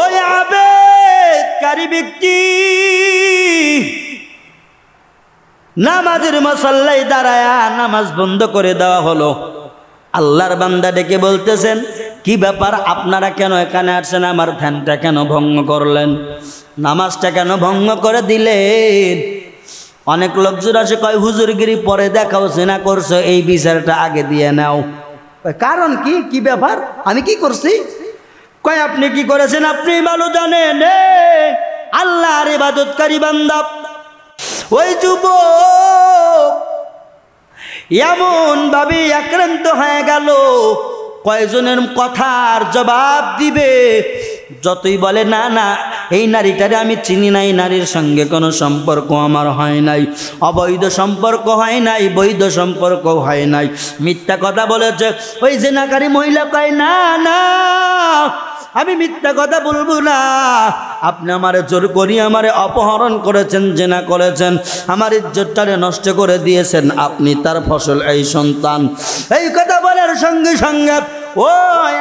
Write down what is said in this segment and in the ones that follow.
ওই আবেদকারী ব্যক্তি নামাজের মুসল্লায় দাঁড়ায়া নামাজ বন্ধ করে দেওয়া হলো। আল্লাহর বান্দা ডেকে বলতেছেন, কি ব্যাপার, আপনারা কেন এখানে আসছেন? আমার ধ্যানটা কেন ভঙ্গ করলেন? নামাজটা কেন ভঙ্গ করে দিলেন? অনেক লোকজন আসে কয়, হুজুরগিরি পরে দেখাও, জেনা করছো, এই বিচারটা আগে দিয়ে নাও। কারণ কি, কি ব্যাপার, আমি কি করছি? কয়, আপনি কি করেছেন আপনি ভালো জানেন। আল্লাহর ইবাদতকারী বান্দা ওই যুবক এমন ভাবে আক্রান্ত হয়ে গেল, কয়জনের কথার জবাব দিবে? যতই বলে না না, এই নারীটারে আমি চিনি নাই, নারীর সঙ্গে কোনো সম্পর্ক আমার হয় নাই, অবৈধ সম্পর্ক হয় নাই, বৈধ সম্পর্ক হয় নাই, মিথ্যা কথা বলেছে। ওই জেনাকারী মহিলা কয়, না না, আমি মিথ্যা কথা বলবো না, আপনি আমারে জোর করি আমারে অপহরণ করেছেন, জেনা করেছেন, আমার ইজ্জতটারে নষ্ট করে দিয়েছেন, আপনি তার ফসল এই সন্তান। এই কথা বলার সঙ্গে সঙ্গে ও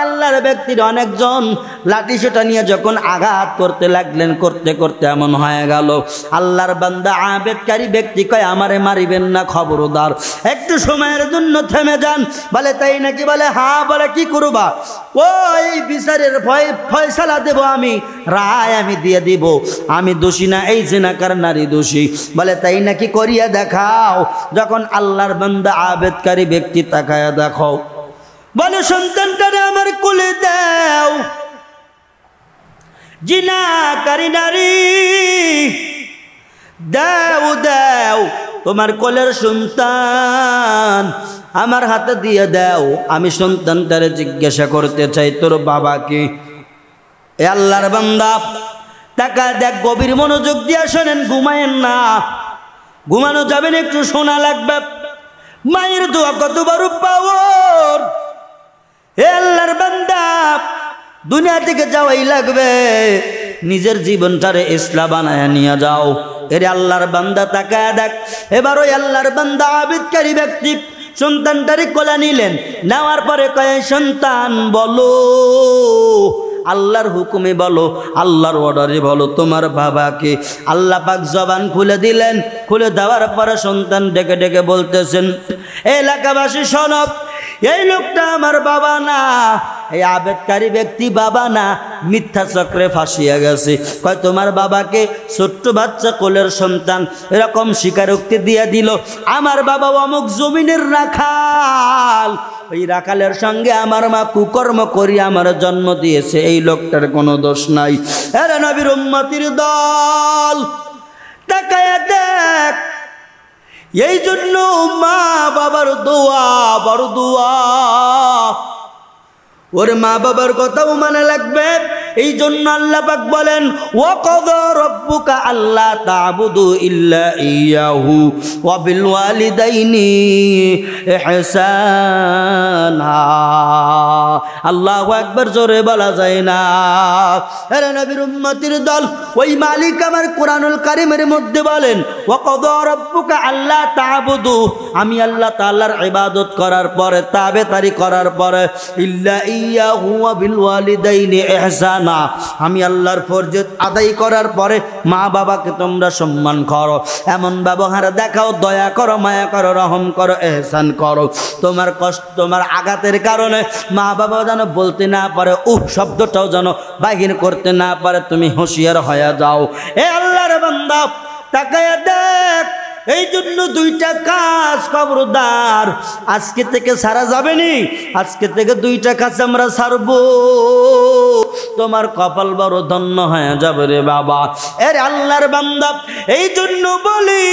আল্লাহর ব্যক্তির অনেকজন লাঠি সোটা নিয়ে যখন আঘাত করতে লাগলেন, করতে করতে এমন হয়ে গেল, আল্লাহর বান্দা আবেদকারী ব্যক্তি কয়, আমারে মারিবেন না, খবরদার, একটু সময়ের জন্য থেমে যান। বলে, তাই নাকি? বলে, হ্যাঁ। বলে, কি করবা? ওই বিচারের ফয়সালা দেব আমি, রায় আমি দিয়ে দিব, আমি দোষী না, এই জিনাকার নারী দোষী। বলে, তাই নাকি? করিয়া দেখাও। যখন আল্লাহর বান্দা আবেদকারী ব্যক্তি তাকায়া দেখাও, বলে, সন্তানটারে আমার কোলে দাও। জিনাকারী নারী, দাও দাও, তোমার কোলের সন্তান আমার হাতে দিয়ে দাও। আমি সন্তানটারে জিজ্ঞাসা করতে চাই, তোর বাবা কি? এ আল্লাহর বান্দা টাকা দেখ, গভীর মনোযোগ দিয়া শোনেন, ঘুমায়েন না, ঘুমানো যাবেন, একটু শোনা লাগবে। মায়ের দোয়া কত বড় পাওয়ার। হে আল্লাহর বান্দা, দুনিয়া থেকে যাওয়াই লাগবে, নিজের জীবনটারে ইসলাম বানায় নিয়ে যাও। এরে আল্লাহর বান্দা তাকায় দেখ। এবার ওই আল্লাহর বান্দা আবেদকারী ব্যক্তি সন্তানটারে কোলে নিলেন, নেওয়ার পরে কয়, সন্তান বলো, আল্লাহর হুকুমে বলো, আল্লাহর অর্ডারে বলো, তোমার বাবাকে? আল্লাহ পাক জবান খুলে দিলেন। খুলে দেওয়ার পরে সন্তান ডেকে ডেকে বলতেছেন, এলাকাবাসী শোনো, এই লোকটা আমার বাবা না, এই আবেদকারী ব্যক্তি বাবা না, মিথ্যা চক্রে ফাঁসিয়া গেছে। কয়, তোমার বাবাকে? ছোট্ট বাচ্চা কোলের সন্তান, এরকম স্বীকারোক্তি দিয়ে দিল, আমার বাবা অমুক জমিনের রাখাল, ওই রাখালের সঙ্গে আমার মা কুকর্ম করি আমার জন্ম দিয়েছে, এই লোকটার কোনো দোষ নাই। আরে নবীর উম্মতির দল, তাকায়া দেখ, এই জন্য মা বাবার দোয়া বড় দোয়া। ওর মা বাবার কথাও মানে লাগবে। এই জন্য আল্লাহ পাক বলেন, ওয়াকাযা রাব্বুকা আল্লা তা'বুদু ইল্লা ইয়াহু ওয়া বিল ওয়ালিদাইনি ইহসানা। আল্লাহু আকবার, জোরে বলা যায় না। আরে নবীর উম্মতির দল, ওই মালিক আমার কোরআনুল কারীমের মধ্যে বলেন, ওয়াকাযা রাব্বুকা আল্লা তা'বুদু, আমি আল্লাহ তাআলার ইবাদত করার পরে, তাবেদারি করার পরে, ইল্লা ইয়াহু ওয়া বিল ওয়ালিদাইনি ইহসানা, আমি আল্লাহর ফরজ আদায় করার পরে মা বাবাকে তোমরা সম্মান করো, এমন ব্যবহার দেখাও, দয়া করো, মায়া করো, রহম করো, ইহসান করো। তোমার কষ্ট, তোমার আঘাতের কারণে মা বাবা যেন বলতে না পারে, শব্দটাও যেন বাহির করতে না পারে, তুমি হুঁশিয়ার হয়ে যাও। এ আল্লাহর বান্দা, তাকায়া দেখ, এই জন্য দুইটা কাজ খবরদার, আজকে থেকে ছাড়া যাবে নি, আজকে থেকে দুইটা কাজ আমরা ছাড়বো, তোমার কপাল বড় ধন্য হয়ে যাবে রে বাবা। এর আল্লাহর বান্দা, এই জন্য বলি,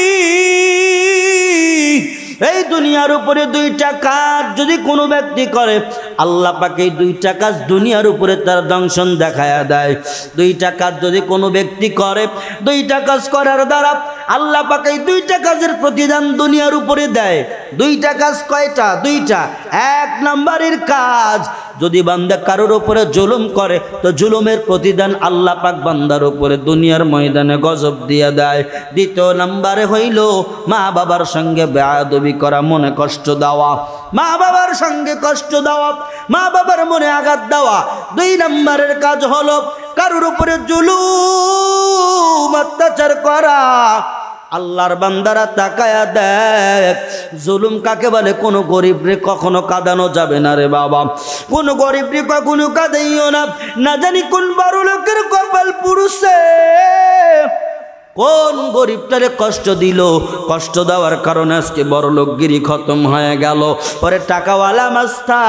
এই দুনিয়ার উপরে দুইটা কাজ যদি কোনো ব্যক্তি করে, আল্লাহ পাক এই দুইটা কাজ দুনিয়ার উপরে তার দংশন দেখায়া দেয়। দুইটা কাজ যদি কোনো ব্যক্তি করে, দুইটা কাজ করার দ্বারা আল্লাহ পাক এই দুইটা কাজের প্রতিদান দুনিয়ার উপরে দেয়। দুইটা কাজ কয়টা? দুইটা। এক নম্বরের কাজ, যদি বান্দা কারোর উপরে জুলুম করে, তো জুলুমের প্রতিদান আল্লাহ পাক বান্দার উপরে দুনিয়ার ময়দানে গজব দিয়ে দেয়। দ্বিতীয় নম্বরে হইল মা বাবার সঙ্গে বেয়াদবি করা, মনে কষ্ট দেওয়া, মা বাবার সঙ্গে কষ্ট দেওয়া, মা বাবার মনে আঘাত দেওয়া। দুই নম্বরের কাজ হলো কারোর উপরে জুলুম অত্যাচার করা। আল্লাহর বান্দারা তাকায়া দেখ, জুলুম কাকে বলে? কোনো গরিবরে কখনো কাঁদানো যাবে না রে বাবা, কোনো গরিবরে কখনো কাঁদাইও না। না জানি কোন বড় লোকের কপাল পুরুষে কোন গরিবটারে কষ্ট দিল, কষ্ট দেওয়ার কারণে আজকে বড় লোকগিরি খতম হয়ে গেল। পরে টাকাওয়ালা মাস্তান,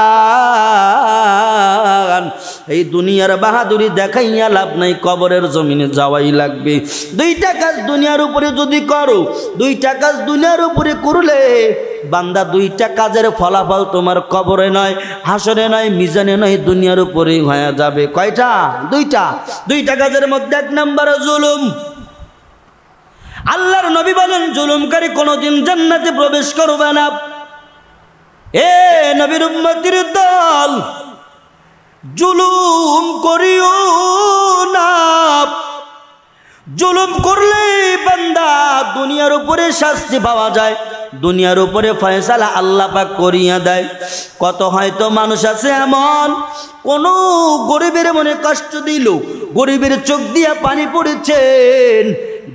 এই দুনিয়ার বাহাদুরি দেখাইয়া লাভ নাই, কবরের জমিনে যাওয়াই লাগবে। দুইটা কাজ দুনিয়ার উপরে যদি করো, দুইটা কাজ দুনিয়ার উপরে করলে বান্দা, দুইটা কাজের ফলাফল তোমার কবরে নয়, হাসরে নয়, মিজানে নয়, দুনিয়ার উপরেই হয়ে যাবে। কয়টা? দুইটা কাজের মধ্যে এক নম্বরে জুলুম। আল্লাহর নবী বলেন, জুলুমকারী কোনদিন জান্নাতে প্রবেশ করবে না। এ নবীর উম্মতির দল, জুলুম করিও না। জুলুম করলে বান্দা দুনিয়ার উপরে শাস্তি পাওয়া যায়, দুনিয়ার উপরে ফয়সালা আল্লাহ পাক করিয়া দেয়। কত হয়তো মানুষ আছে এমন, কোন গরিবের মনে কষ্ট দিল, গরিবের চোখ দিয়া পানি পড়েছেন,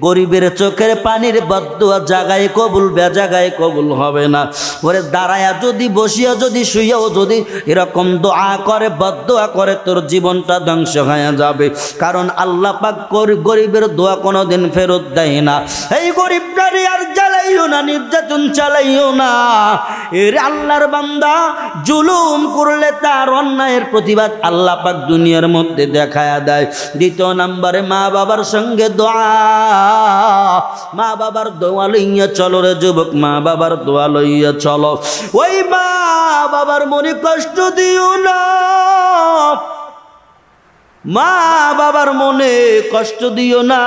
গরিবের চোখের পানির বদদুয়া জায়গায় কবুল, বেজাগায় কবুল হবে না। ওরে দাঁড়ায়া যদি, বসিয়া যদি, শুইয়াও যদি এরকম দোয়া করে, বদদুয়া করে, তোর জীবনটা ধ্বংস হয়ে যাবে। কারণ আল্লাহ পাক গরিবের দোয়া কোনোদিন ফেরত দেয় না। এই গরিবটারে আর জ্বালাইও না, নির্যাতন চালাইও না। এর আল্লাহর বান্দা জুলুম করলে তার অন্যায়ের প্রতিবাদ আল্লাহ পাক দুনিয়ার মধ্যে দেখায়া দেয়। দ্বিতীয় নম্বরে মা বাবার সঙ্গে দোয়া। মা বাবার দোয়া লইয়া চলো রে যুবক, মা বাবার দোয়া লইয়া চলো। ওই মা বাবার মনে কষ্ট দিও না, মা বাবার মনে কষ্ট দিও না।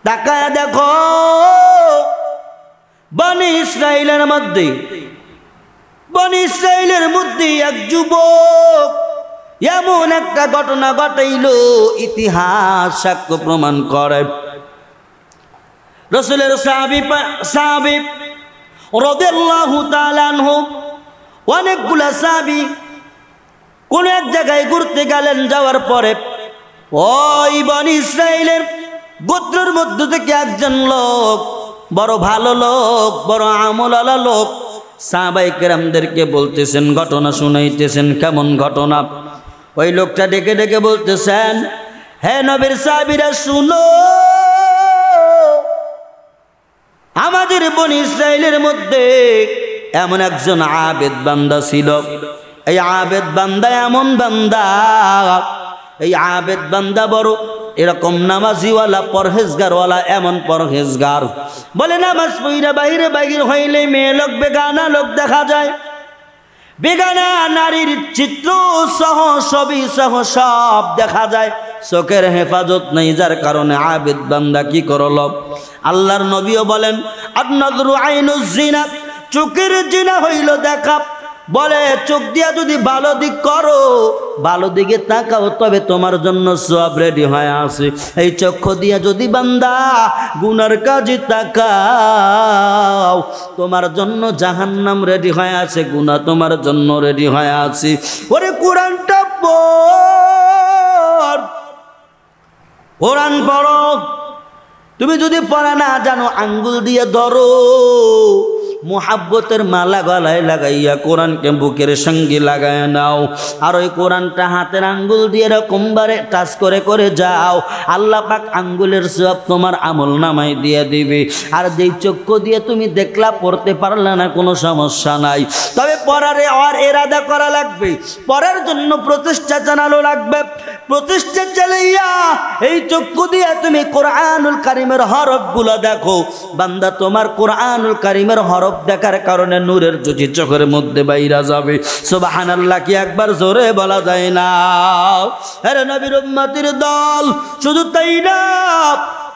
তাকায় দেখো, বনি ইসরাইলের মধ্যে এক যুবক এমন একটা ঘটনা ঘটাইল, ইতিহাস সাক্ষ্য প্রমাণ করে। রাসূলের সাহাবী রাদিয়াল্লাহু তাআলা আনহু, অনেকগুলা সাহাবী কোন এক জায়গায় ঘুরতে গেলেন। যাওয়ার পরে ওই বনি ইসরাইলের গোত্রের মধ্য থেকে একজন লোক, বড় ভালো লোক, বড় আমলওয়ালা লোক, সাহাবায়ে কেরামদেরকে বলতেছেন, ঘটনা শুনাইতেছেন। কেমন ঘটনা? ওই লোকটা ডেকে ডেকে বলতেছেন, হে নবীর সাহাবীরা শুনো, আমাদের বনি ইসরাইলের মধ্যে এমন একজন আবেদ বান্দা ছিল। এই আবেদ বান্দা এমন বান্দা, এই আবেদ বান্দা বড় এরকম নামাজিওয়ালা, পরহেজগারওয়ালা, এমন পরহেজগার, বলে নামাজ পইরা বাহির হইলে মেয়ে লোক, বেগানা লোক দেখা যায়, বেগানা নারীর চিত্র সহ, ছবি সহ সব দেখা যায়। চোখের হেফাজত নেই, যার কারণে আবেদ বান্দা কি করল? আল্লাহর নবীও বলেন, আন-নাযরু আইনুজ জিনা, চোখের জিনা হইল দেখা। বলে চোখ দিয়া যদি ভালো দিক করো, ভালো দিকে তাকাও, তবে তোমার জন্য সওয়াব রেডি হয়ে আছে। এই চক্ষু দিয়া যদি বান্দা গুনার কাজে তাকাও, তোমার জন্য জাহান্নাম রেডি হয়ে আছে, গুনাহ তোমার জন্য রেডি হয়ে আছে। ওরে কোরআনটা পড়, কোরআন পড়ো। তুমি যদি পড়া না জানো, আঙ্গুল দিয়ে ধরো, মোহাব্বতের মালা গলায় লাগাইয়া কোরআনকে বুকের সঙ্গে লাগায় নাও। আর ওই কোরআনটা হাতের আঙ্গুল দিয়ে এরকম বারে টাচ করে করে যাও, আল্লাহ পাক আঙ্গুলের সওয়াব তোমার আমল নামায় দিয়ে দিবে। আর যেই চক্ষু দিয়ে তুমি দেখলা, পড়তে পারলা না, কোনো সমস্যা নাই, তবে পড়ারে আর এরাদা করা লাগবে, পড়ার জন্য প্রচেষ্টা জানানো লাগবে। প্রচেষ্টা চালাইয়া এই চক্ষু দিয়ে তুমি কোরআনুল কারীমের হরফগুলো দেখো। বান্দা, তোমার কোরআনুল কারীমের হরফ দেখার কারণে নূরের জ্যোতি চোখের মধ্যে বাইরা যাবে। সুবহানাল্লাহ কি একবার জোরে বলা যায় না? আরে নবীর উম্মতের দল, শুধু তাই না,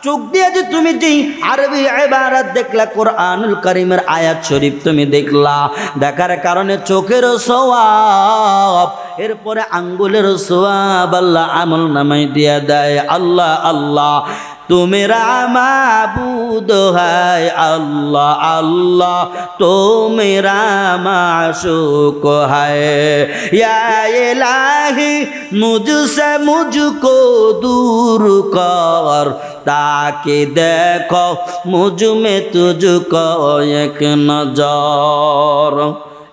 চোখ দিয়ে যে তুমি যে আরবি ইবারত দেখলা, কোরআনুল কারীমের আয়াত শরীফ তুমি দেখলা, দেখার কারণে চোখের সওয়াব, এরপরে আঙ্গুলের সওয়াব আল্লাহ আমল নামায় দিয়ে দেয়। আল্লাহ আল্লাহ, তু মেরা মাবুদ দোহাই আল্লাহ আল্লাহ তো মেরা মাশুক হায় ইয়া ইলাহি মুঝসে মুঝকো দূর কর তাকে দেখো মুঝ মে তুঝকো এক নজর।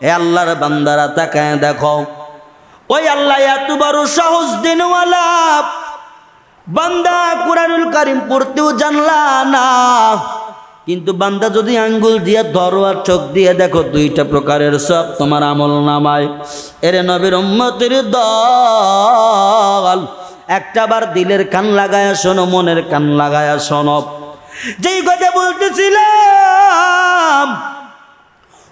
এ আল্লাহর বান্দারা তাকায় দেখো, ওই আল্লাহ এত বড় সহজ দিনওয়ালা বান্দা কুরআনুল কারীম পড়তেও জানলা না, কিন্তু বান্দা যদি আঙ্গুল দিয়ে ধরো আর চোখ দিয়ে দেখো দুইটা প্রকারের সব তোমার আমল নামায়। এরে নবীর উম্মতের দল, একটা বার দিলের কান লাগায়া শোনো, মনের কান লাগায়া শোনো। যেই কথা বলতেছিলাম,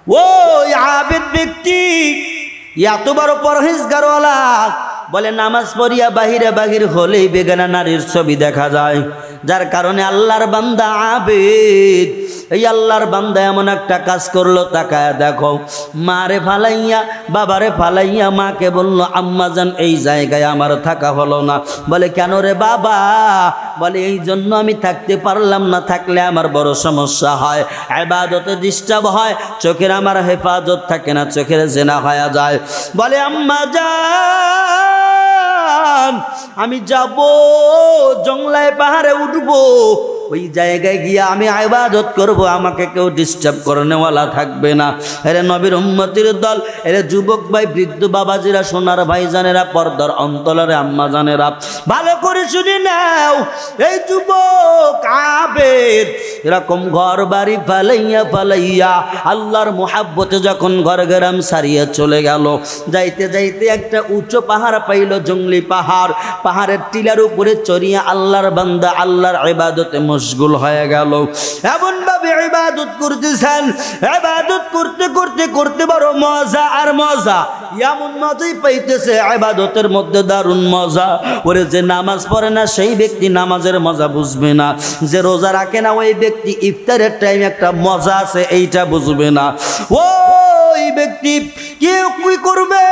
ওই আবেদ ব্যক্তি এত বড় পরহেজগারওয়ালা বলে নামাজ পড়িয়া বাহিরে বাহির হলেই বেগানা নারীর ছবি দেখা যায়, যার কারণে আল্লাহর বান্দা আবেদ, এই আল্লাহর বান্দা এমন একটা কাজ করলো, তাকায় দেখো মারে ফালাইয়া বাবারে ফালাইয়া মাকে বলল আম্মা জান এই জায়গায় আমার থাকা হলো না। বলে কেন রে বাবা? বলে এই জন্য আমি থাকতে পারলাম না, থাকলে আমার বড় সমস্যা হয়, ইবাদতে ডিস্টার্ব হয়, চোখের আমার হেফাজত থাকে না, চোখের জেনা হয়ে যায়। বলে আম্মা জান আমি যাব জংলায় পাহাড়ে উঠবো, ওই জায়গায় গিয়ে আমি ইবাদত করব, আমাকে কেউ ডিস্টার্ব করনেওয়ালা থাকবে না। এরে নবীর উম্মতির দল, এরে যুবক ভাই, বৃদ্ধ বাবাজিরা, সোনার ভাইজানেরা, পর্দার অন্তরের আম্মা জানেরা, ভালো করে শুনে নাও। এই যুবক আবেদ এরকম ঘর বাড়ি ফালাইয়া ফালাইয়া আল্লাহর মুহাব্বতে যখন ঘর গ্রাম সারিয়া চলে গেল, যাইতে যাইতে একটা উঁচু পাহাড় পাইল, জঙ্গলি পাহাড়। পাহাড়ের টিলার উপরে চড়িয়া আল্লাহর বান্দা আল্লাহর ইবাদতে মশগুল হয়ে গেল। এমন ভাবে ইবাদত করতেছেন, ইবাদত করতে করতে করতে বড় মজা আর মজা, এমন মজাই পাইতেছে ইবাদতের মধ্যে দারুণ মজা। ওরে যে নামাজ পড়ে না সেই ব্যক্তি নামাজের মজা বুঝবে না, যে রোজা রাখে না ওই ব্যক্তি ইফতারের টাইম একটা মজা আছে এইটা বুঝবে না। ওই ব্যক্তি কেউ কি করবে?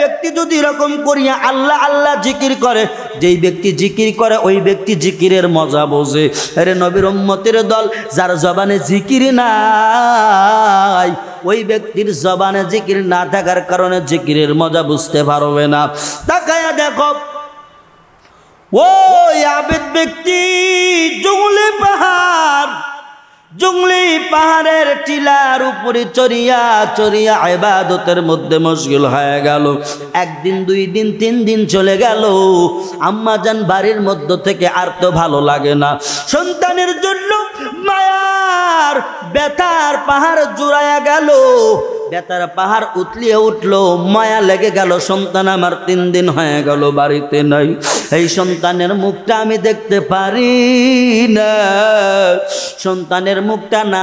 ব্যক্তি যদি এরকম করিয়া আল্লাহ আল্লাহ জিকির করে, যেই ব্যক্তি জিকির করে ওই ব্যক্তি জিকিরের মজা বোঝে। আরে নবীর উম্মতের দল, যার জবানে জিকির নাই ওই ব্যক্তির জবানে জিকির না থাকার কারণে জিকিরের মজা বুঝতে পারবে না। তাকায়া দেখো ওই আবেদ ব্যক্তি জঙ্গলি পাহাড়ের টিলার উপরে চড়িয়া চড়িয়া ইবাদতের মধ্যে মশগুল হয়ে গেল। একদিন, 2 দিন, 3 দিন চলে গেল। আম্মা জান বাড়ির মধ্য থেকে আর তো ভালো লাগে না, সন্তানের জন্য মায়ার বেতার পাহাড় জুড়ায়া গেল, বেতার পাহাড় উতলিয়ে উঠলো, মায়া লেগে গেল। সন্তান আমার 3 দিন হয়ে গেল বাড়িতে নাই, এই সন্তানের মুখটা আমি দেখতে পারি না। সন্তানের মুখটা না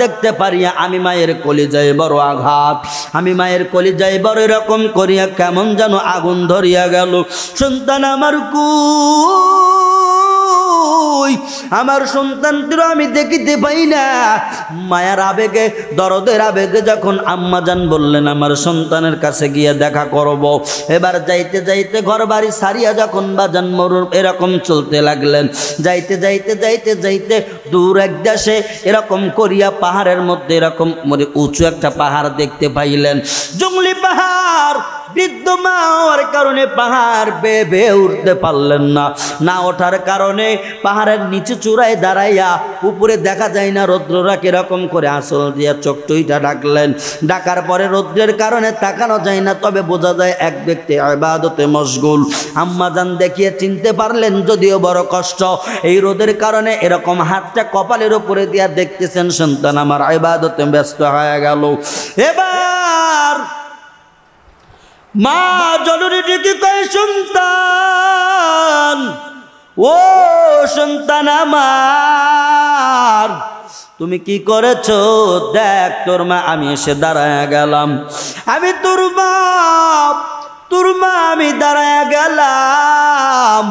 দেখতে পারিয়া আমি মায়ের কলিজায় বড় আঘাত, আমি মায়ের কলিজায় বড় এরকম করিয়া কেমন যেন আগুন ধরিয়া গেল। সন্তান আমার আমার সন্তানটির আমি দেখিতে পাই না। মায়ার আবেগে, দরদের আবেগে যখন আম্মা জান বললেন আমার সন্তানের কাছে গিয়ে দেখা করব, এবার যাইতে যাইতে ঘর বাড়ি সারিয়া যখন বাজান মরুর এরকম চলতে লাগলেন, যাইতে যাইতে যাইতে যাইতে দূর এক দেশে এরকম করিয়া পাহাড়ের মধ্যে এরকম উঁচু একটা পাহাড় দেখতে পাইলেন, জঙ্গলি পাহাড়। বৃদ্ধ মা হওয়ার কারণে পাহাড় বেয়ে উঠতে পারলেন না, না ওঠার কারণে পাহাড়ের নিচে চূড়ায় দাঁড়াইয়া উপরে দেখা যায় না রৌদ্ররা কিরকম করে আঁচল দিয়া চোখটুইটা ডাকলেন। ডাকার পরে রৌদ্রের কারণে তাকানো যায় না, তবে বোঝা যায় এক ব্যক্তি ইবাদতে মশগুল। আম্মা জান দেখিয়ে চিনতে পারলেন, যদিও বড় কষ্ট, এই রোদের কারণে এরকম হাতটা কপালের উপরে দিয়া দেখতেছেন সন্তান আমার ইবাদতে ব্যস্ত হয়ে গেল। এবার মা জননী ডেকে কয়, সন্তান, ও সন্তান আমার তুমি কি করেছো? দেখ তোর মা। আমি এসে দাঁড়ায় গেলাম, আমি তোর মা আমি দাঁড়ায় গেলাম।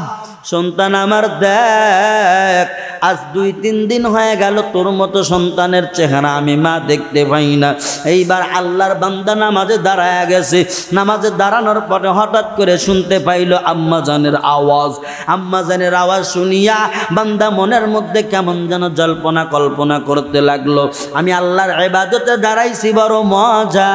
সন্তান আমার দেখ আজ 2-3 দিন হয়ে গেল তোর মতো সন্তানের চেহারা আমি মা দেখতে পাই না। এইবার আল্লাহর বান্দা নামাজে দাঁড়ায় গেছে, নামাজে দাঁড়ানোর পরে হঠাৎ করে শুনতে পাইল আম্মাজানের আওয়াজ। আম্মাজানের আওয়াজ শুনিয়া বান্দা মনের মধ্যে কেমন যেন জল্পনা কল্পনা করতে লাগলো, আমি আল্লাহর ইবাদতে দাঁড়াইছি বড় মজা,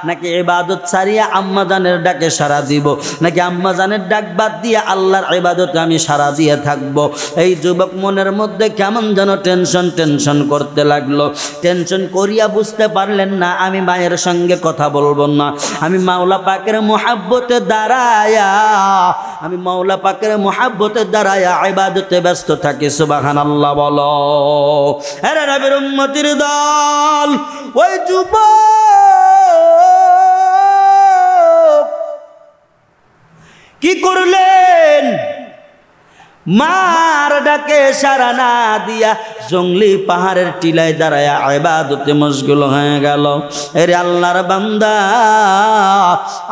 নাকি ইবাদত ছাড়িয়া আম্মাজানের ডাকে সাড়া দিব, নাকি আম্মাজানের ডাক বাদ দিয়ে আল্লাহর ইবাদতে আমি সাড়া দিয়ে থাকবো। এই যুবক মনের মধ্যে কেমন যেন টেনশন করতে লাগলো। টেনশন করিয়া বুঝতে পারলেন না আমি মায়ের সঙ্গে কথা বলবো না, আমি মাওলা পাকের মুহাব্বতে দাঁড়ায়া, আমি মাওলা পাকের মুহাব্বতে দাঁড়ায়া ইবাদতে ব্যস্ত থাকি। সুবহানাল্লাহ বলো। আরে নবীর উম্মতির দল, ওই যুবক কি করলেন? মার ডাকে সাড়া না দিয়া জঙ্গলি পাহাড়ের টিলায় দাঁড়ায়া ইবাদতে মশগুল হয়ে গেল। এরে আল্লাহর বান্দা,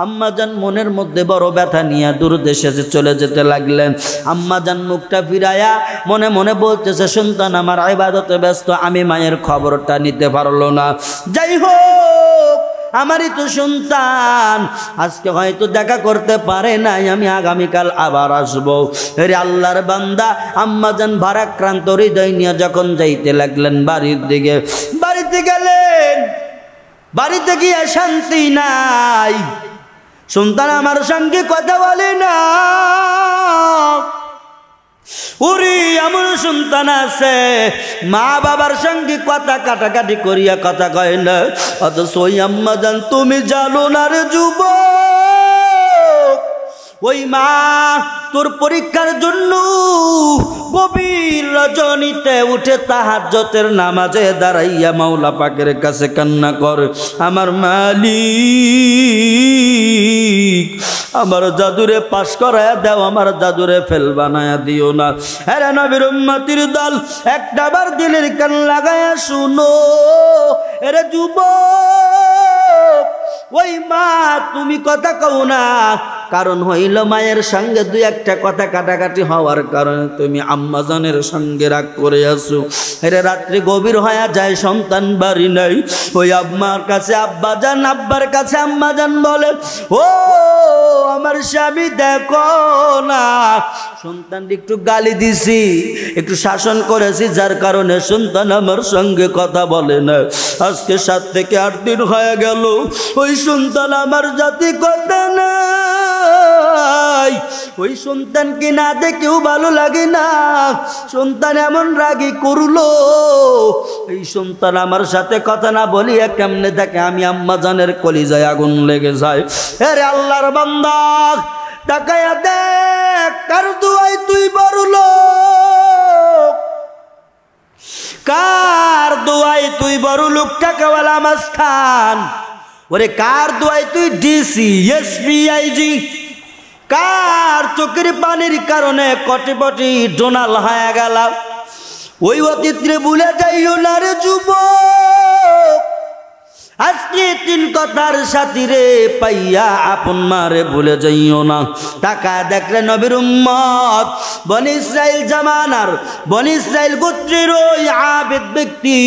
আম্মাজান মনের মধ্যে বড় ব্যথা নিয়ে দূর দেশে চলে যেতে লাগলেন। আম্মাজান মুখটা ফিরায়া মনে মনে বলতেছে, সন্তান আমার ইবাদতে ব্যস্ত, আমি মায়ের খবরটা নিতে পারলো না। যাই হোক, আমারই তো সন্তান, আজকে হয়তো দেখা করতে পারে নাই, আমি আগামীকাল আবার আসবো। রে আল্লাহর বান্দা, আম্মাজান ভারাক্রান্ত হৃদয় নিয়ে যখন যাইতে লাগলেন বাড়ির দিকে, বাড়িতে গেলেন, বাড়িতে গিয়ে শান্তি নাই, সন্তান আমার সঙ্গে কথা বলে না। ওরে আমার সন্তান আছে, মা বাবার সঙ্গে কথা কাটাকাটি করিয়া কথা কয় না, অথচ ওই আম্মাজান তুমি জানো না রে যুবক, ওই মা তোর পরীক্ষার জন্য গভীর রজনীতে উঠে তাহাজ্জুদের নামাজে দাঁড়াইয়া মাওলা পাকের কাছে কান্না করে, আমার মালিক আমার জাদুরে পাশ করায়া দাও, আমার জাদুরে ফেল বানায়া দিও না। আরে নবীর উম্মতির দল, একটাবার দিলের কান লাগায়া শুনো। এরে যুবক, ওই মা তুমি কথা কও না, কারণ হইল মায়ের সঙ্গে 2-1টা কথা কাটাকাটি হওয়ার কারণে তুমি আম্মাজানের সঙ্গে রাগ করে আসো। এরে রাত্রি গভীর হয়ে যায়, সন্তান বাড়ি নাই, ওই আম্মার কাছে আব্বাজান, আব্বার কাছে আম্মাজান বলে, ও আমার স্বামী দেখো না, সন্তান একটু গালি দিছি, একটু শাসন করেছি, যার কারণে সন্তান আমার সঙ্গে কথা বলে না। আজকে 7 থেকে 8 দিন হয়ে গেল, ওই সন্তান আমার জাতি কথা নাই, ওই সন্তানকে না দেখেও ভালো লাগে না, সন্তান এমন রাগি করলো, এই সন্তান আমার সাথে কথা না বলিয়া কেমনে থাকে, আমি আম্মাজানের কলিজায় আগুন লেগে যায়। আরে আল্লাহর বান্দা, তাকায়া দেখ, কার দুয়ায় তুই বড় লোক, কার দুয়ায় তুই বড় লোক, টাকাওয়ালা মাস্তান, ওরে কার দুয়ায় তুই ডিসি, এসপি, আইজি, কার চোখের পানির কারণে কটিপটি ডোনাল হয়ে গেল, ওই অতীতে ভুলে যাইও না রে যুবক। আজকে 3 কথার সাথী রে পাইয়া আপন মারে ভুলে যাইও না। টাকা দেখলে নবীর উম্মত, বনি ইসরাইল জামানার, বনি ইসরাইল গোত্রের ওই আবেদ ব্যক্তি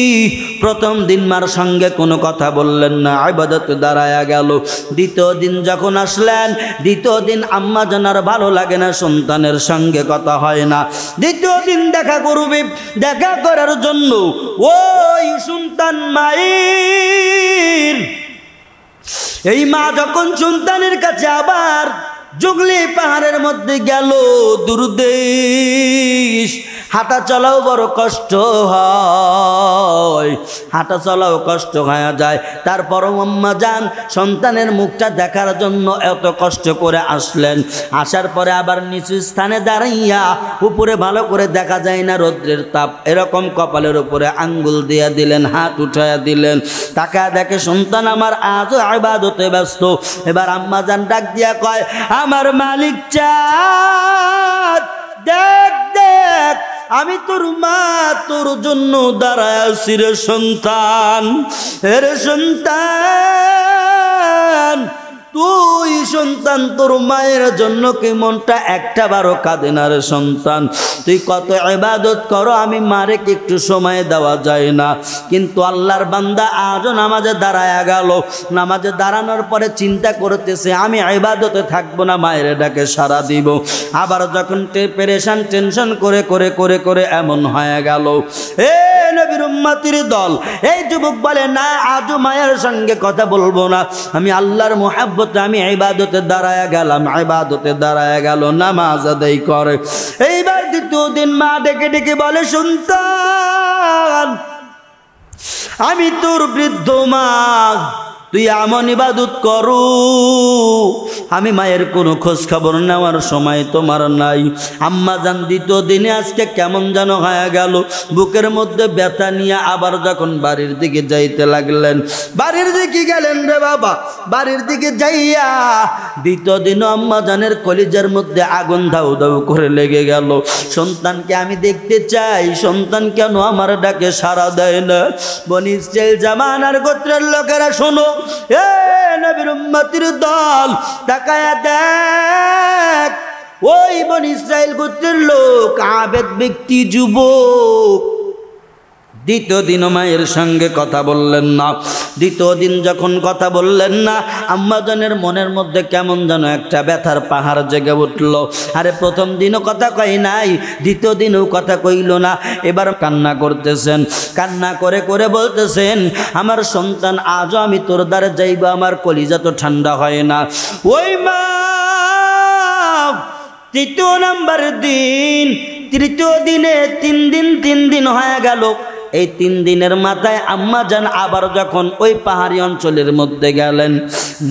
প্রথম দিন মার সঙ্গে কোনো কথা বললেন না, ইবাদতে দাঁড়ায়া গেল। দ্বিতীয় দিন যখন আসলেন, দ্বিতীয় দিন আম্মাজানার ভালো লাগে না, সন্তানের সঙ্গে কথা হয় না। দ্বিতীয় দিন দেখা করবে, দেখা করার জন্য ওই সন্তান মায়ের, এই মা যখন সন্তানের কাছে আবার জঙ্গলি পাহাড়ের মধ্যে গেল, দূরদেশ, হাঁটা চলাও বড় কষ্ট হয়, হাঁটা চলাও কষ্ট হয়ে যায়। তারপর আম্মাজান সন্তানের মুখটা দেখার জন্য এত কষ্ট করে আসলেন। আসার পরে আবার নিচু স্থানে দাঁড়াইয়া, উপরে ভালো করে দেখা যায় না, রৌদ্রের তাপ, এরকম কপালের উপরে আঙ্গুল দিয়ে দিলেন, হাত উঠাইয়া দিলেন। তাকা দেখে সন্তান আমার আজও ইবাদতে ব্যস্ত। এবার আম্মাজান ডাক দিয়া কয়, আমার মালিক চাঁদ, দেখ দেখ, আমি তোর মা, তোর জন্য দাঁড়ায় আছি রে সন্তান। রে সন্তান, তুই সন্তান তোর মায়ের জন্য কি মনটা একটা বারো কাঁদে না রে সন্তান? তুই কত ইবাদত করো, আমি মারে কি একটু সময় দেওয়া যায় না? কিন্তু আল্লাহর বান্দা আজও নামাজে দাঁড়ায়া গেল, নামাজে দাঁড়ানোর পরে চিন্তা করতেছে আমি ইবাদতে থাকবো না, মায়ের ডাকে সাড়া দিব। আবার যখন পেরেশান টেনশন করে করে করে করে এমন হয়ে গেল, এ নবীর উম্মতির দল, এই যুবক বলে না আজও মায়ের সঙ্গে কথা বলবো না, আমি আল্লাহর মুহাব্বতে আমি ইবাদতে দাঁড়ায়া গেলাম, ইবাদতে দাঁড়ায়া গেল, নামাজ আদায় করে। এইবার দ্বিতীয় দিন মা ডেকে ডেকে বলে, সন্তান আমি তোর বৃদ্ধ মা, তুই এমন ইবাদত করু, আমি মায়ের কোনো খোঁজ খবর নেওয়ার সময় তোমার নাই। আম্মা জান দ্বিতীয় দিনে আজকে কেমন যেন হয়ে গেল, বুকের মধ্যে ব্যথা নিয়ে আবার যখন বাড়ির দিকে যাইতে লাগলেন, বাড়ির দিকে গেলেন রে বাবা, বাড়ির দিকে যাইয়া দ্বিতীয় দিনও আম্মা জানের কলিজার মধ্যে আগুন ধাউ ধাউ করে লেগে গেল। সন্তানকে আমি দেখতে চাই, সন্তান কেন আমার ডাকে সাড়া দেয় না? বনি ইসরাইল জামানার গোত্রের লোকেরা শোনো, এ নবীর উম্মতির দল, তাকায়া দেখ, ওই বনি ইসরাইল গোত্রের লোক আবেদ ব্যক্তি যুবক দ্বিতীয় দিন মায়ের সঙ্গে কথা বললেন না। দ্বিতীয় দিন যখন কথা বললেন না, আম্মাজানের মনের মধ্যে কেমন যেন একটা ব্যথার পাহাড় জেগে উঠল। আরে প্রথম দিনও কথা কই নাই, দ্বিতীয় দিনও কথা কইল না, এবার কান্না করতেছেন। কান্না করে করে বলতেছেন, আমার সন্তান আজও আমি তোর দ্বারে যাইব, আমার কলিজা তো ঠান্ডা হয় না। ওই মা তৃতীয় নাম্বার দিন, তৃতীয় দিনে 3 দিন হয়ে গেল। এই 3 দিনের মাথায় আম্মা জান আবার যখন ওই পাহাড়ি অঞ্চলের মধ্যে গেলেন,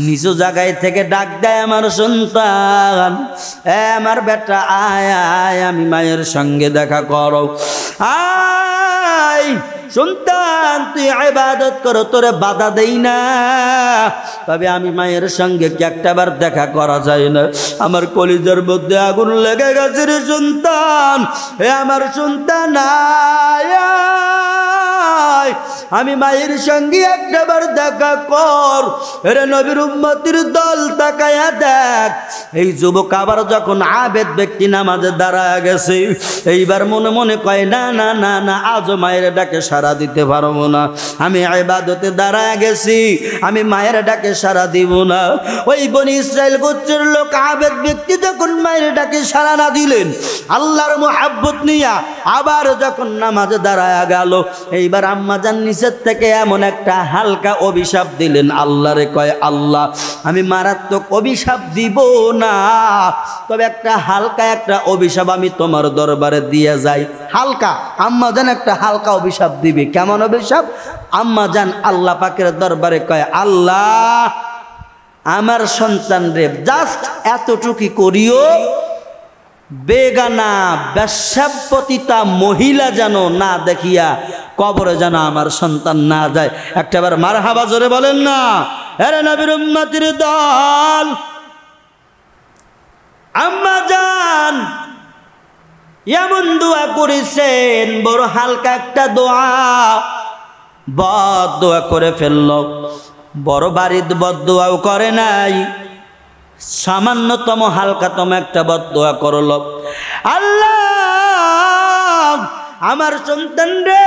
নিচু জায়গায় থেকে ডাক দেয়, আমার সন্তান, আমার বেটা আয় আয়, আমি মায়ের সঙ্গে দেখা করো, আয় সন্তান তুই ইবাদত করো, তোরে বাধা দেই না, তবে আমি মায়ের সঙ্গে কি একটাবার দেখা করা যায় না? আমার কলিজার মধ্যে আগুন লেগে গেছে রে সন্তান, হে আমার সন্তান আয়, আমি মায়ের সঙ্গে একটাবার দেখা কর। রে নবীর উম্মতির দল, তাকায়া দেখ, এই যুবক আবার যখন আবেদ ব্যক্তি নামাজে দাঁড়ায় গেছে, এইবার মনে মনে কয়, না না না না, আজও মায়ের ডাকে সাড়া দিতে পারবো না, আমি ইবাদতে দাঁড়ায় গেছি, আমি মায়ের ডাকে সাড়া দিব না। ওই বনি ইসরাইল গোত্রের লোক আবেদ ব্যক্তি যখন মায়ের ডাকে সাড়া না দিলেন, আল্লাহর মুহাব্বত নিয়া আবার যখন নামাজে দাঁড়ায় গেল, এইবার আম্মা জান নিচের থেকে এমন একটা হালকা অভিশাপ দিলেন। আল্লাহরে কয়, আল্লাহ আমি মারাত্মক অভিশাপ দিব না, তবে একটা হালকা একটা অভিশাপ আমি তোমার দরবারে দিয়ে যাই। হালকা, আম্মা জান একটা হালকা অভিশাপ দিবে। কেমন অভিশাপ? আম্মা জান আল্লাহ পাকের দরবারে কয়, আল্লাহ আমার সন্তান রে জাস্ট এতটুকু করিও, বেগানা বেশ্যাপতিতা মহিলা যেন না দেখিয়া কবরে যেন আমার সন্তান না যায়। একটাবার মারহাবা জোরে বলেন না। আরে নবীর উম্মতির দল, আম্মা জান এমন দোয়া করেছেন, বড় হালকা একটা দোয়া, বদ দোয়া করে ফেলল। বড় বাড়ির বদ দোয়াও করে নাই, সামান্যতম হালকাতম একটা বদ দোয়া করল। আল্লাহ আমার সন্তান রে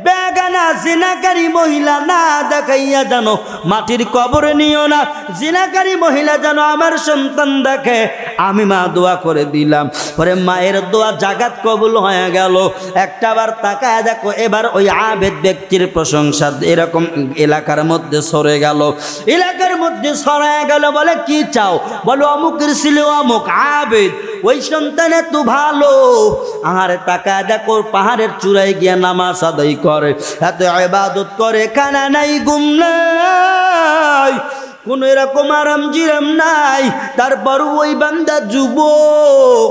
বেগানা জিনাকারী মহিলা না দেখাইয়া জানো মাটির কবরে নিও না, জিনাকারী মহিলা যেন আমার সন্তান দেখে। আমি মা দোয়া করে দিলাম, পরে মায়ের দোয়া জাগাত কবুল হয়ে গেল। একটাবার তাকায় দেখো, এবার ওই আবেদ ব্যক্তির প্রশংসা এরকম এলাকার মধ্যে সরে গেল, এলাকার মধ্যে সরায় গেল। বলে কি চাও? বলো অমুকের ছিল অমুক আবেদ, ওই সন্তান এত ভালো। আহারে তাকায় দেখো, পাহাড়ের চূড়ায় গিয়া নামাজ আদায় করে, এত ইবাদত করে, খানা নাই, ঘুম নাই, কোন এরকম আরাম জিরাম নাই। তারপর ওই বান্দা যুবক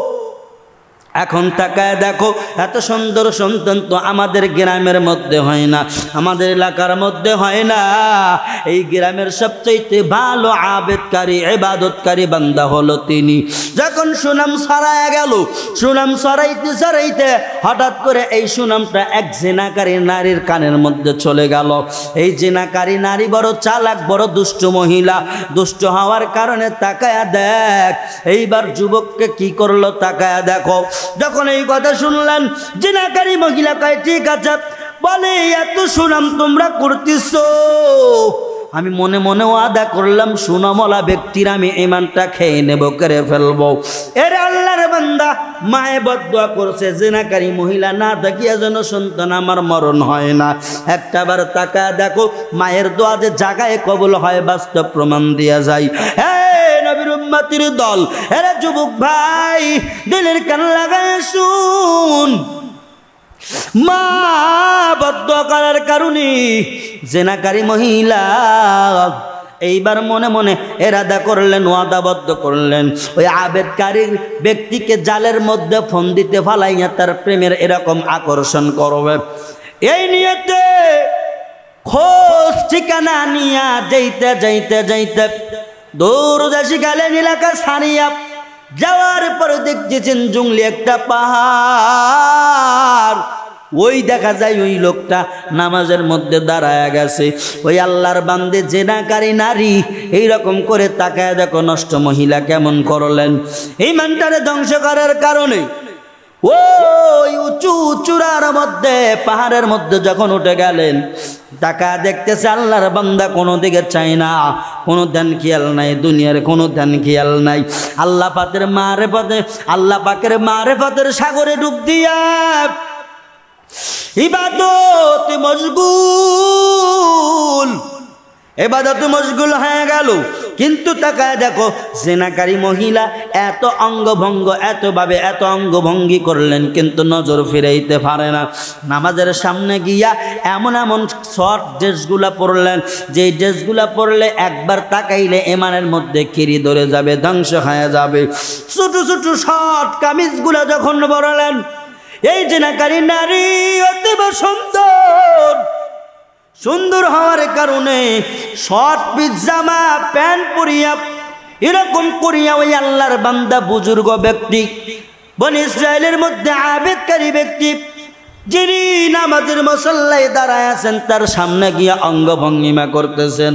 এখন তাকায় দেখো, এত সুন্দর সন্তান তো আমাদের গ্রামের মধ্যে হয় না, আমাদের এলাকার মধ্যে হয় না। এই গ্রামের সবচেয়ে ভালো আবেদকারী ইবাদতকারী বান্দা হলো তিনি। যখন সুনাম ছড়ায় গেল, সুনাম ছড়াইতে হঠাৎ করে এই সুনামটা এক জিনাকারী নারীর কানের মধ্যে চলে গেল। এই জিনাকারী নারী বড় চালাক, বড় দুষ্ট মহিলা। দুষ্ট হওয়ার কারণে তাকায়া দেখ, এইবার যুবককে কি করলো তাকায়া দেখো। যখন এই কথা শুনলেন, জিনাকারী মহিলা কয় ঠিক আছে, বলে এত সুনাম তোমরা করতেছো, আমি মনে মনে ওয়াদা করলাম সুনামওয়ালা ব্যক্তির আমি ঈমানটা খেয়ে নেব, করে ফেলবো। এর আল্লাহর বান্দা মায়ে বদদুয়া করছে, জিনাকারী মহিলা না দেখিয়া যেন সন্তান আমার মরণ হয় না। একটাবার তাকা দেখো, মায়ের দোয়া যে জায়গায় কবুল হয় বাস্তব প্রমাণ দিয়া যায়। নবীর উম্মতির দল, এরা যুবক ভাই, দিলের কান লাগায় শুন। মা বদদুয়া করার কারণে জিনাকারী মহিলা এইবার মনে মনে এরাদা করলেন, ওয়াদাবদ্ধ করলেন, ওই আবেদকারী ব্যক্তিকে জালের মধ্যে ফন্দিতে ফালাইয়া তার প্রেমের এরকম আকর্ষণ করবে। এই নিয়েতে খোঁজ ঠিকানা নিয়া যাইতে যাইতে যাইতে দূরদেশে গেলেন এলাকা ছাড়িয়া। যাওয়ার পরে দেখতেছেন জঙ্গলি একটা পাহাড়, ওই দেখা যায় ওই লোকটা নামাজের মধ্যে দাঁড়ায় গেছে। ওই আল্লাহর বান্দে জিনাকারী নারী এইরকম করে তাকায় দেখো নষ্ট মহিলা কেমন করলেন। এই মানটারে ধ্বংস করার কারণে ওই উঁচু চূড়ার মধ্যে পাহাড়ের মধ্যে যখন উঠে গেলেন, টাকা দেখতেছে আল্লাহর বান্দা কোনো দিকে চায় না, কোনো ধ্যান খেয়াল নাই, দুনিয়ার কোনো ধ্যান খেয়াল নাই। আল্লাহ পাকের মারেফতের সাগরে ডুব দিয়া ইবাদতে মশগুল হয়ে গেল। কিন্তু তাকায় দেখো, জিনাকারী মহিলা এত অঙ্গভঙ্গ, এত অঙ্গভঙ্গি করলেন, কিন্তু নজর ফিরাইতে পারে না। নামাজের সামনে গিয়া এমন শর্ট ড্রেসগুলা পরলেন, যে ড্রেসগুলা পরলে একবার তাকাইলে ইমানের মধ্যে কিরি ধরে যাবে, ধ্বংস হয়ে যাবে। ছোট ছোট শর্ট কামিজগুলা যখন পরলেন, এই জিনাকারী নারী অতীব সুন্দর হওয়ার কারণে শর্ট পিস জামা প্যান্ট পরিয়া এরকম করিয়া ওই আল্লাহর বান্দা বুজুর্গ ব্যক্তি, বনি ইসরায়েলের মধ্যে আবেদকারী ব্যক্তি, যিনি নামাজের মুসল্লায় দাঁড়ায় আছেন, তার সামনে গিয়া অঙ্গভঙ্গিমা করতেছেন।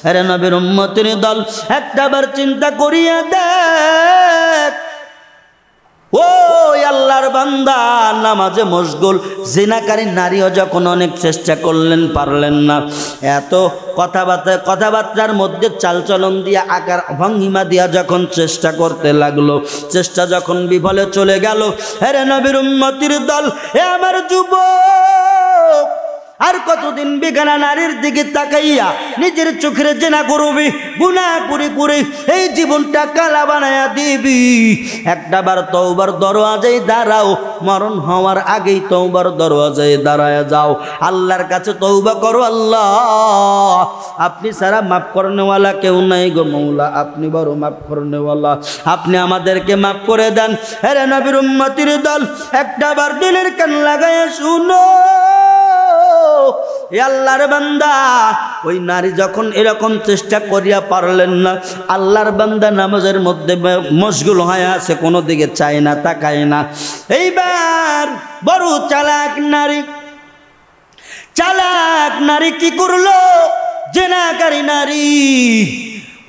আরে নবীর উম্মতের দল, একটাবার চিন্তা করিয়া দেখ, ওই আল্লাহর বান্দা নামাজে মশগুল, জিনাকারী নারীও যখন অনেক চেষ্টা করলেন, পারলেন না। এত কথাবার্তার মধ্যে চালচলন দিয়া, আকার ভঙ্গিমা দিয়া যখন চেষ্টা করতে লাগলো, চেষ্টা যখন বিফলে চলে গেল, আরে নবীর উম্মতির দল, এ আমার যুবক, আর কতদিন বেগানা নারীর দিকে তাকাইয়া নিজের চোখের জেনা করবি, গুনাহ করে করে এই জীবনটা কালা বানায়া দিবি। একটাবার তওবার দরওয়াজায় দাঁড়াও, মরণ হওয়ার আগেই তওবার দরওয়াজায় দাঁড়ায়া যাও, আল্লাহর কাছে তওবা করো। আল্লাহ, আপনি সারা মাফ করনেওয়ালা কেউ নাই গো মৌলা, আপনি বড় মাফ করনেওয়ালা, আপনি আমাদেরকে মাফ করে দেন। আরে নবীর উম্মতির দল, একটাবার দিলের কান লাগায়া শুনো। আল্লাহর বান্দা, ওই নারী যখন এরকম চেষ্টা করিয়া পারলেন না, আল্লাহর বান্দা নামাজের মধ্যে মশগুল হয়ে আছে, কোনো দিকে চায় না, তাকায় না। এইবার বড় চালাক নারী কি করলো? জিনাকারী নারী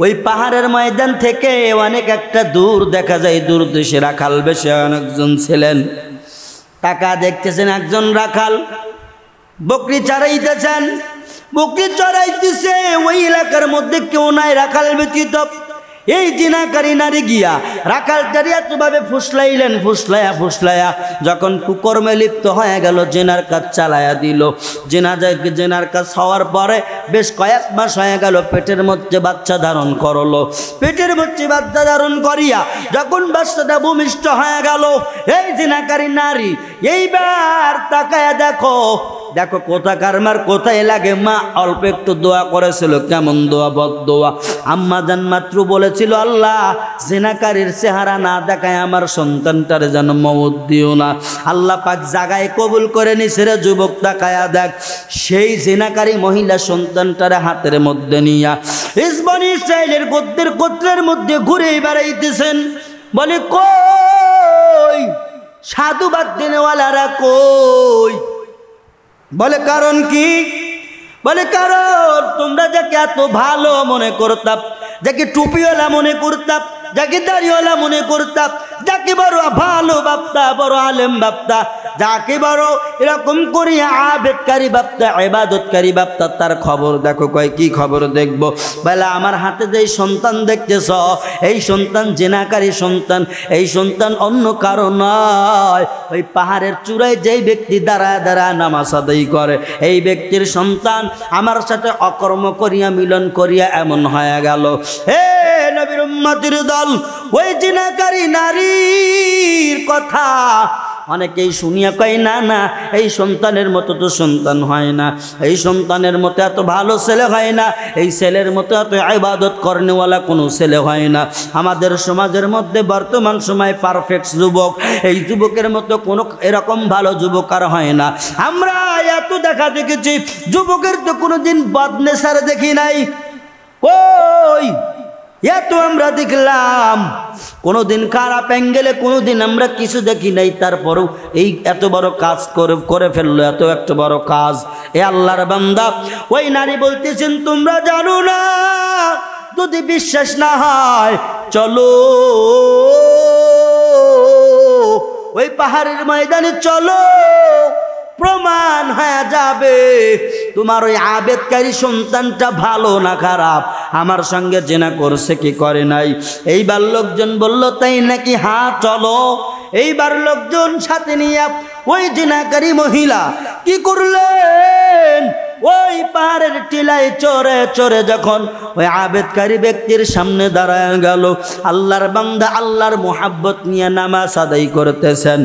ওই পাহাড়ের ময়দান থেকে অনেক একটা দূর দেখা যায়, দূর দেশে রাখাল বেশে অনেকজন ছিলেন। টাকা দেখতেছেন, একজন রাখাল বকরি চড়াইতেছেন, বকরি চড়াইতেছে, ওই এলাকার মধ্যে কেউ নাই রাখাল ব্যতীত। এই জিনাকারী নারী গিয়া রাখালটারি এতভাবে ফুসলাইয়া যখন কুকর্মে লিপ্ত হয়ে গেল, জেনার কাজ চালাইয়া দিল। জেনার কাজ হওয়ার পরে বেশ কয়েক মাস হয়ে গেল, পেটের মধ্যে বাচ্চা ধারণ করলো। পেটের মধ্যে বাচ্চা ধারণ করিয়া যখন বাচ্চাটা ভূমিষ্ঠ হয়ে গেল, এই জিনাকারী নারী এইবার তাকায়া দেখো, দেখো কোথাকার মার কোথায় লাগে। মা অল্প একটু দোয়া করেছিল, কেমন দোয়া? বদদোয়া। আম্মা জান মাত্র বলেছিল, আল্লাহ জিনাকারীর চেহারা না দেখায় আমার সন্তানটার যেন মওত দিও না। আল্লাহ পাক জাগায় কবুল করে নিছে রে যুবক, তাকায়া দেখ সেই জিনাকারী মহিলা সন্তানটারে হাতের মধ্যে নিয়া ইসবনি ইসরাইলের গোত্রের মধ্যে ঘুরে বেড়াইতেছেন। বলে কই সাধুবাদ দিনেওয়ালারা কই? বলে কারণ কি? বলে কারণ তোমরা যাকে এত ভালো মনে করতাম, যাকে টুপিওয়ালা মনে করতাম, যাকে দাড়িওয়ালা মনে করতাম, যাকে বড় ভালো ভাবতা, বড় আলেম ভাবতা, যাকে বড় এরকম করিয়া আবেদকারী ভাবতা, ইবাদতকারী ভাবতা, তার খবর দেখো। কয় কি খবর দেখব? বলে আমার হাতে যেই সন্তান দেখতেছ, এই সন্তান জিনাকারী সন্তান। এই সন্তান অন্য কারো নয়, ওই পাহাড়ের চূড়ায় যেই ব্যক্তি দাঁড়ায় দাঁড়ায় নামাজ আদায় করে, এই ব্যক্তির সন্তান আমার সাথে অকর্ম করিয়া মিলন করিয়া এমন হয়ে গেল। হে নবীর উম্মতের দল, ওই জিনাকারী নারীর কথা অনেকেই শুনিয়া কয় না না, এই সন্তানের মতো তো সন্তান হয় না, এই সন্তানের মতো এত ভালো ছেলে হয় না, এই ছেলের মতো এত ইবাদত করনেওয়ালা কোনো ছেলে হয় না। আমাদের সমাজের মধ্যে বর্তমান সময় পারফেক্ট যুবক, এই যুবকের মতো কোনো এরকম ভালো যুবক আর হয় না। আমরা এত দেখা দেখেছি, যুবকের তো কোনোদিন বদনেসার দেখি নাই। কই এত আমরা দেখলাম, কোনোদিন খারাপ অ্যাঙ্গেলে কোনোদিন আমরা কিছু দেখি নাই। তারপরেও এই এত বড় কাজ করে ফেললো, এত বড় কাজ। এ আল্লাহর বান্দা, ওই নারী বলতেছেন তোমরা জানো না? যদি বিশ্বাস না হয় চলো ওই পাহাড়ের ময়দানে চলো, প্রমাণ হয়ে যাবে তোমার ওই আবেদকারী সন্তানটা ভালো না খারাপ, আমার সঙ্গে জেনা করছে কি করে নাই। এইবার লোকজন বলল তাই নাকি? হ্যাঁ চলো। এইবার লোকজন সাথে নিয়ে ওই জেনাকারী মহিলা কি করলেন? ওই পাহাড়ের টিলায় চড়ে চড়ে যখন ওই আবেদকারী ব্যক্তির সামনে দাঁড়ায় গেল, আল্লাহর বান্দা আল্লাহর মোহাব্বত নিয়ে নামাজ আদায় করতেছেন।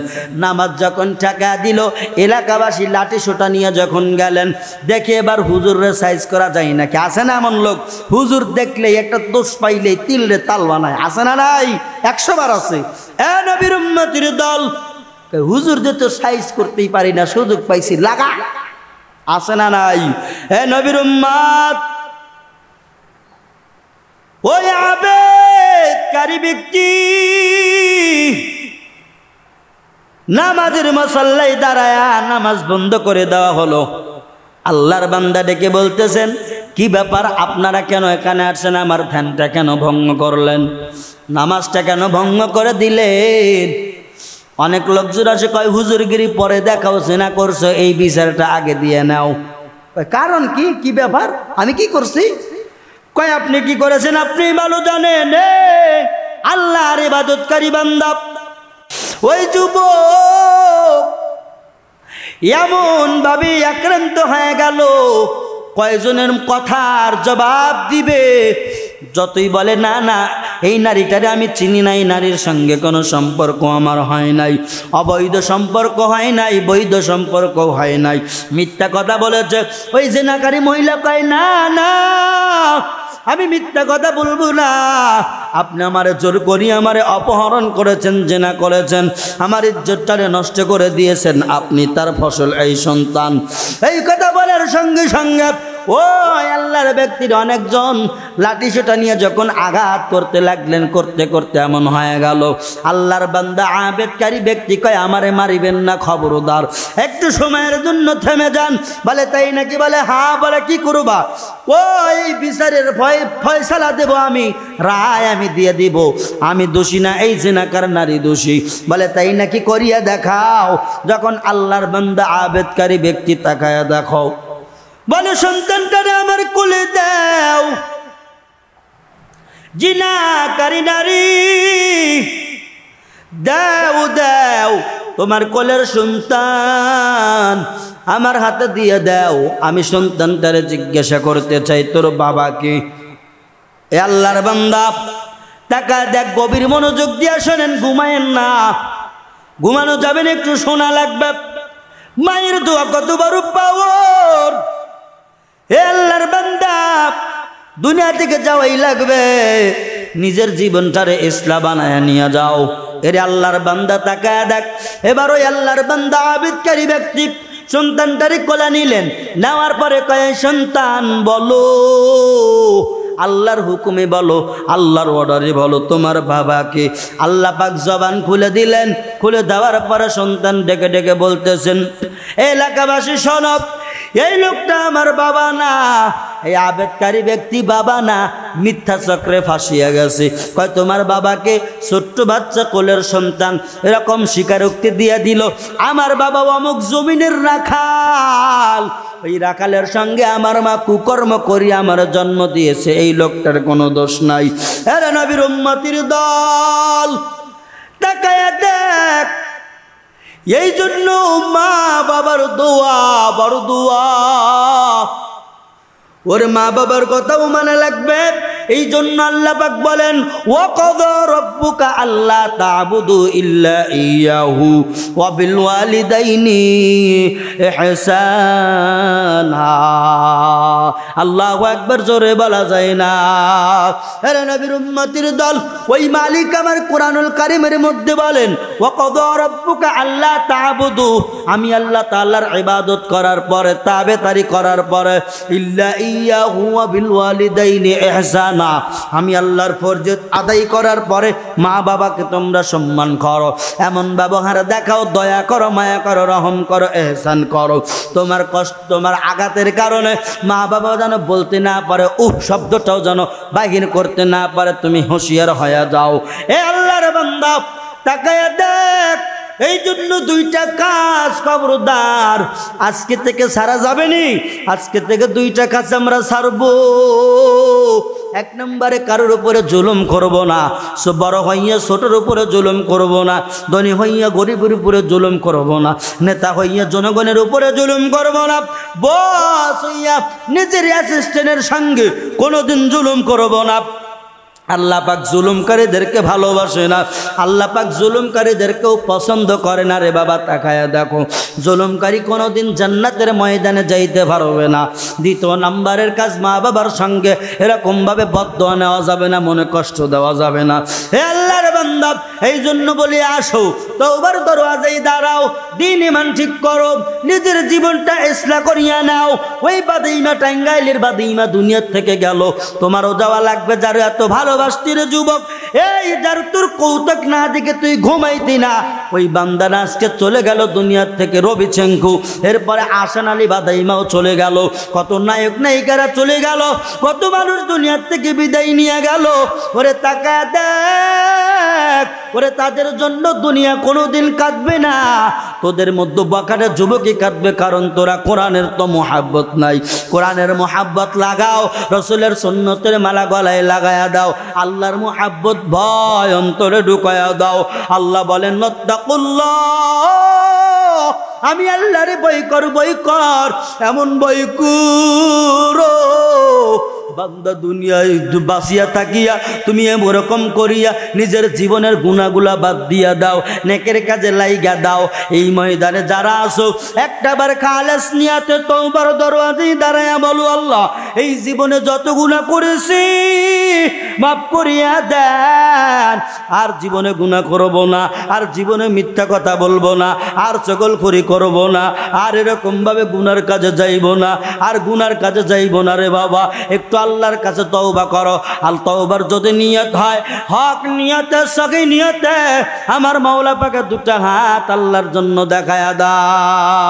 নামাজ যখন টাকা দিল, এলাকাবাসী লাঠি সোটা নিয়ে যখন গেলেন, দেখে এবার হুজুররে সাইজ করা যায় নাকি? আসে না এমন লোক? হুজুর দেখলেই একটা দোষ পাইলেই তিলরে তাল বানায়, আসে না? নাই, 100 বার আছে। এ নবীর উম্মতের দল, হুজুর দিয়ে তো সাইজ করতেই পারি না, সুযোগ পাইছি লাগা, আছে না নাই? হে নবীর উম্মত, ওই আবেদকারী ব্যক্তি নামাজের মুসল্লায় দাঁড়ায়া নামাজ বন্ধ করে দেওয়া হলো। আল্লাহর বান্দা ডেকে বলতেছেন, কি ব্যাপার আপনারা কেন এখানে আসছেন? আমার ধ্যানটা কেন ভঙ্গ করলেন? নামাজটা কেন ভঙ্গ করে দিলেন? অনেক লোকজন আসে কয় হুজুরগিরি পরে দেখাও, জেনা করছো, এই বিচারটা আগে দিয়ে নাও। কারণ কি? কি ব্যাপার? আমি কি করছি? কয় আপনি কি করেছেন আপনি ভালো জানেন। আল্লাহর ইবাদতকারী বান্দা ওই যুবক এমন ভাবে আক্রান্ত হয়ে গেল, কয়জনের কথার জবাব দিবে? যতই বলে না না এই নারীটারে আমি চিনি নাই, নারীর সঙ্গে কোনো সম্পর্ক আমার হয় নাই, অবৈধ সম্পর্ক হয় নাই, বৈধ সম্পর্ক হয় নাই, মিথ্যা কথা বলেছে। ওই জেনাকারী মহিলা কয় না না আমি মিথ্যা কথা বলবো না, আপনি আমারে জোর করি আমারে অপহরণ করেছেন, জেনা করেছেন, আমার ইজ্জতটারে নষ্ট করে দিয়েছেন, আপনি তার ফসল এই সন্তান। এই কথা বলার সঙ্গে সঙ্গে ওই আল্লাহর ব্যক্তির অনেকজন লাঠি সোটা নিয়ে যখন আঘাত করতে লাগলেন, করতে করতে এমন হয়ে গেল আল্লাহর বান্দা আবেদকারী ব্যক্তি কয় আমারে মারিবেন না, খবরদার একটু সময়ের জন্য থেমে যান। বলে তাই নাকি? বলে হ্যাঁ। বলে কি করবা? ওই বিচারের ফয়সালা দেব আমি, রায় আমি দিয়ে দিব, আমি দোষী না, এই জিনাকার নারী দোষী। বলে তাই নাকি? করিয়া দেখাও। যখন আল্লাহর বান্দা আবেদকারী ব্যক্তি তাকায়া দেখাও, বলে সন্তানটারে আমার কোলে দাও। জিনাকারী নারী দাও দাও, তোমার কোলের সন্তান আমার হাতে দিয়ে দাও, আমি সন্তানটারে জিজ্ঞাসা করতে চাই তোর বাবা কি? এ আল্লাহর বান্দা টাকা দেখ, গভীর মনোযোগ দিয়ে শোনেন, ঘুমায়েন না, ঘুমানো যাবেন, একটু শোনা লাগবে। মায়ের দোয়া কত বড় পাওয়ার। হে আল্লাহর বান্দা, দুনিয়া থেকে যাওয়াই লাগবে, নিজের জীবনটারে ইসলাম বানায় নিয়ে যাও। এরে আল্লাহর বান্দা তাকায় দেখ, এবার ওই আল্লাহর বান্দা আবিদকারী ব্যক্তি সন্তানটারে কোলে নিলেন, নেওয়ার পরে কয়, সন্তান বলো, আল্লাহর হুকুমে বলো, আল্লাহর অর্ডারে বলো তোমার বাবাকে। আল্লাহ পাক জবান খুলে দিলেন, খুলে দেওয়ার পরে সন্তান ডেকে ডেকে বলতেছেন, এলাকাবাসী শোনো, এই লোকটা আমার বাবা না, এই আবেদকারী ব্যক্তি বাবা না, মিথ্যা চক্রে ফাঁসিয়া গেছে। কয় তোমার বাবাকে ছোট্ট বাচ্চা কোলের সন্তান এরকম স্বীকারোক্তি দিয়ে দিল, আমার বাবা অমুক জমিনের রাখাল, ওই রাখালের সঙ্গে আমার মা কুকর্ম করি আমার জন্ম দিয়েছে, এই লোকটার কোনো দোষ নাই। আরে নবীর উম্মতির দল, তাকায়া দেখ, এই জন্য মা বাবার দোয়া বড় দোয়া। ওর মা বাবার কথাও মানে লাগবে। এই জন্য আল্লাহ পাক বলেন, ওয়া কাযা রাব্বুকা আল্লা তা'বুদু ইল্লা ইয়াহু ওয়া বিল ওয়ালিদাইনি ইহসানা। আল্লাহু আকবার, জোরে বলা যায় না। আরে নবীর উম্মতির দল, ওই মালিক আমার কোরআনুল কারীমের মধ্যে বলেন, ওয়া কাযা রাব্বুকা আল্লা তা'বুদু, আমি আল্লাহ তাআলার ইবাদত করার পরে, তাবেদারি করার পরে, ইল্লা ইয়াহু ওয়া বিল ওয়ালিদাইনি ইহসানা, আমি আল্লাহর ফরজ আদায় করার পরে মা বাবাকে তোমরা সম্মান করো, এমন ব্যবহার দেখাও, দয়া করো, মায়া করো, রহম করো, ইহসান করো। তোমার কষ্ট, তোমার আঘাতের কারণে মা বাবা যেন বলতে না পারে, উহ শব্দটাও যেন বাহির করতে না পারে, তুমি হুঁশিয়ার হয়ে যাও। এ আল্লাহর বান্দা, তাকায়া দেখ, এই জন্য দুইটা কাজ খবরদার, আজকে থেকে সারা যাবে নি। আজকে থেকে দুইটা কাজ আমরা ছাড়বো। এক নম্বরে কারোর উপরে জুলুম করব না, বড় হইয়া ছোটর উপরে জুলুম করব না, ধনী হইয়া গরিবের উপরে জুলুম করব না, নেতা হইয়া জনগণের উপরে জুলুম করব না, বস হইয়া নিজের অ্যাসিস্ট্যান্টের সঙ্গে কোনোদিন জুলুম করব না। আল্লাহ পাক জুলুমকারীদেরকে ভালোবাসে না, আল্লাহ পাক জুলুমকারীদেরকেও পছন্দ করে না। রে বাবা, তাকায়া দেখো, জুলুমকারী কোনোদিন জান্নাতের ময়দানে যাইতে পারবে না। দ্বিতীয় নাম্বারের কাজ, মা বাবার সঙ্গে এরকমভাবে বদদোয়া নেওয়া যাবে না, মনে কষ্ট দেওয়া যাবে না। হে আল্লাহর বান্দা, এই জন্য বলি, আসো তওবার দরওয়াজায় দাঁড়াও, দ্বীন ঈমান ঠিক করো, নিজের জীবনটা ইসলাহ করিয়া নাও। ওই বাদিমা, টাঙ্গাইলের বাদিমা দুনিয়ার থেকে গেল, তোমারও যাওয়া লাগবে। যার এত ভালোবাসতি রে যুবক, এই যার তোর কৌতুক না দেখে তুই ঘুমাইতি না, ওই বান্দানা আজকে চলে গেল দুনিয়ার থেকে, রবি চেঙ্কু, এরপরে আসান আলী বাদাইমাও চলে গেল, কত নায়ক নায়িকারা চলে গেল, কত মানুষ দুনিয়ার থেকে বিদায় নিয়ে গেল। ওরে তাকায় দেখ, ওরে তাদের জন্য দুনিয়া কোনোদিন কাঁদবে না, তোদের মধ্যে বকাটা যুবকই কাঁদবে, কারণ তোরা কোরআনের তো মোহাব্বত নাই। কোরআনের মোহাব্বত লাগাও, রসুলের সুন্নতের মালা গলায় লাগায়া দাও, আল্লাহর মোহাব্বত ভয় অন্তরে ঢুকায়া দাও। আল্লাহ বলেন, নত্তাকুল্লাহ, আমি আল্লাহরে ভয় কর, এমন ভয় করো বান্দা দুনিয়ায় বাঁচিয়া থাকিয়া তুমি এরকম করিয়া নিজের জীবনের গুণাগুলা বাদ দিয়া দাও, নেকের কাজে লাইগা দাও। এই ময়দানে যারা আসো, একটাবার খালেস নিয়াতে তওবার দরওয়াজায় দাঁড়ায়া বলো, আল্লাহ এই জীবনে যত গুনাহ করেছি মাফ করিয়া দেন, আর জীবনে গুনাহ করব না, আর জীবনে মিথ্যা কথা বলবো না, আর চগলখড়ি করব না, আর এরকম ভাবে গুনার কাজে যাইব না, আর গুনার কাজে যাইব না। রে বাবা, একটু আল্লাহর কাছে তওবা করো। আর তওবার যদি নিয়ত হয়, হক নিয়তে, সহি নিয়তে, আমার মাওলা পাকে দুটা হাত আল্লাহর জন্য দেখায়া দাও।